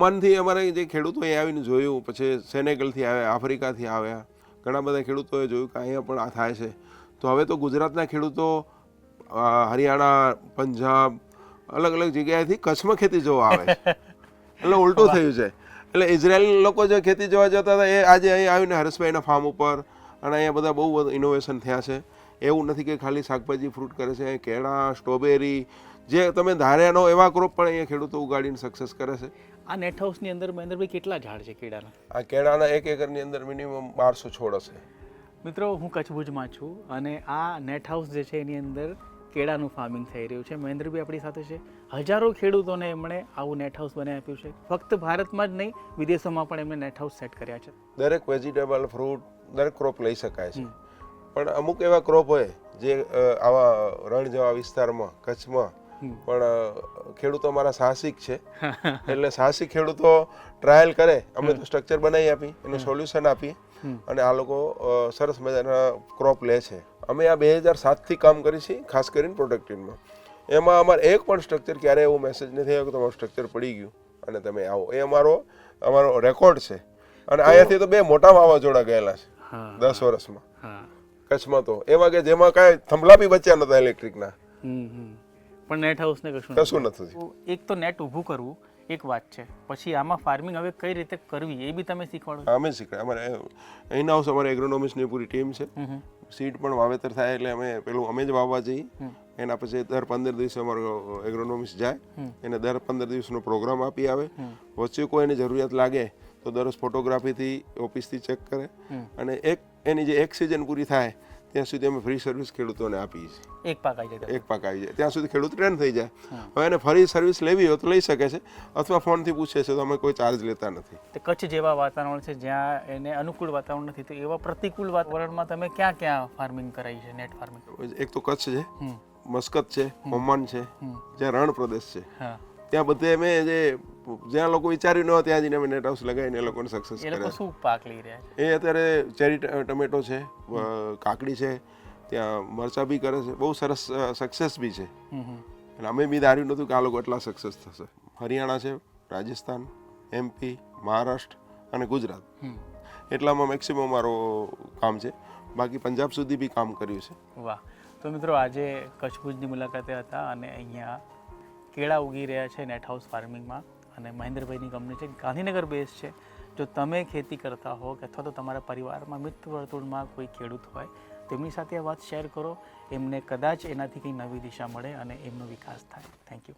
ઓમાનથી અમારે જે ખેડૂતો અહીં આવીને જોયું, પછી સેનેગલથી આવ્યા, આફ્રિકાથી આવ્યા, ઘણા બધા ખેડૂતોએ જોયું કે અહીંયા પણ આ થાય છે. તો હવે તો ગુજરાતના ખેડૂતો હરિયાણા, પંજાબ, અલગ અલગ જગ્યાએથી કચ્છમાં ખેતી જોવા આવે છે. એટલે ઉલટું થયું છે. એટલે ઇઝરાયલ લોકો જે ખેતી જોવા જતા હતા એ આજે અહીં આવીને હરેશભાઈના ફાર્મ ઉપર, અને અહીંયા બધા બહુ બધું ઇનોવેશન થયા છે. એવું નથી કે ખાલી શાકભાજી ફ્રૂટ કરે છે, કેળા, સ્ટ્રોબેરી, જે તમે ધાર્યા નો એવા ક્રોપ પણ અહીંયા ખેડૂતો ઉગાડીને સક્સેસ કરે છે. આ નેટ હાઉસની અંદર મહેન્દ્રભાઈ કેટલા ઝાડ છે કેળાના? આ કેળાના 1 એકરની અંદર મિનિમમ 1200 છોડ હશે. મિત્રો, હું કચ્છ ભુજમાં છું અને આ નેટ હાઉસ જે છે એની અંદર કેળાનું ફાર્મિંગ થઈ રહ્યું છે. મહેન્દ્રભાઈ આપણી સાથે છે. હજારો ખેડૂતોને એમણે આવું નેટ હાઉસ બનાવી આપ્યું છે. ફક્ત ભારતમાં જ નહીં, વિદેશોમાં પણ એમણે નેટ હાઉસ સેટ કર્યા છે. દરેક વેજીટેબલ, ફ્રૂટ, દરેક ક્રોપ લઈ શકાય છે. પણ અમુક એવા ક્રોપ હોય જે આવા રણ જેવા વિસ્તારમાં, કચ્છમાં પણ ખેડૂતો મારા સાહસિક છે. એટલે સાહસિક ખેડૂતો ટ્રાયલ કરે. અમે તો સ્ટ્રક્ચર બનાવી આપી, એનું સોલ્યુશન આપીએ, અને આ લોકો સરસ મજાના ક્રોપ લે છે. અમે આ 2007થી કામ કરી છીએ, ખાસ કરીને પ્રોડક્ટિવમાં. એમાં અમારે એક પણ સ્ટ્રક્ચર ક્યારે એવો મેસેજ નથી આવ્યો કે તમારું સ્ટ્રક્ચર પડી ગયું અને તમે આવો. એ અમારો રેકોર્ડ છે. અને અહીંયાથી તો 2 મોટા વાવાઝોડા ગયેલા છે 10 વર્ષમાં કચ્છમાં. તો એવા કે જેમાં કાંઈ થંભલા બી બચ્યા નતા ઇલેક્ટ્રિકના. પણ નેટ હાઉસને કશું નથી. એક તો નેટ ઊભું કરવું એક વાત છે, પછી આમાં ફાર્મિંગ હવે કઈ રીતે કરવી એ બી તમે શીખવાડો? અમે શીખવાડે. અમારે ઇન હાઉસ અમારે એગ્રોનોમિસ્ટની પૂરી ટીમ છે. સીડ પણ વાવેતર થાય એટલે અમે જ વાવવા જઈએ. એના પછી દર 15 દિવસે અમારો એગ્રોનોમિસ્ટ જાય, એને દર 15 દિવસનો પ્રોગ્રામ આપી આવે. વચ્ચે કોઈ એની જરૂરિયાત લાગે તો દરરોજ ફોટોગ્રાફીથી ઓફિસથી ચેક કરે, અને એની જે એક સિઝન પૂરી થાય ત્યાં સુધી અમે ફ્રી સર્વિસ ખેડૂતોને આપીએ છીએ. એક પાક આવી જાય ત્યાં સુધી ખેડૂત ટ્રેન થઈ જાય. હવે એને ફરી સર્વિસ લેવી હોય તો લઈ શકે છે, અથવા ફોનથી પૂછે છે તો અમે કોઈ ચાર્જ લેતા નથી. કચ્છ જેવા વાતાવરણ છે જ્યાં એને અનુકૂળ વાતાવરણ નથી, તો એવા પ્રતિકૂળ વાતાવરણમાં તમે ક્યાં ક્યાં ફાર્મિંગ કરાવી છે, નેટ ફાર્મિંગ? એક તો કચ્છ છે, મસ્કત છે, ઓમાન છે, જ્યાં રણ પ્રદેશ છે, ત્યાં બધે અમે જ્યાં લોકો વિચાર્યું ન હોય ત્યાં જઈને અમે નેટ હાઉસ લગાવીને એ લોકોને સક્સેસ કર્યા. એ લોકો શું પાક લઈ રહ્યા છે? એ અત્યારે ચેરી ટમેટો છે, કાકડી છે, ત્યાં મરચા બી કરે છે. બહુ સરસ સક્સેસ બી છે. એટલે અમે બી ધાર્યું નહોતું કે આ લોકો એટલા સક્સેસ થશે. હરિયાણા છે, રાજસ્થાન, MP, મહારાષ્ટ્ર અને ગુજરાત, એટલામાં મેક્સિમમ મારો કામ છે. બાકી પંજાબ સુધી બી કામ કર્યું છે. વાહ. તો મિત્રો, આજે કચ્છ ભુજની મુલાકાતે હતા અને અહીંયા કેળા ઉગી રહ્યા છે નેટ હાઉસ ફાર્મિંગમાં, અને મહેન્દ્રભાઈની કંપની છે, ગાંધીનગર બેઝ છે. જો તમે ખેતી કરતા હો કે અથવા તો તમારા પરિવારમાં, મિત્ર વર્તુળમાં કોઈ ખેડૂત હોય, તેમની સાથે આ વાત શેર કરો. એમને કદાચ એનાથી કંઈ નવી દિશા મળે અને એમનો વિકાસ થાય. Thank you.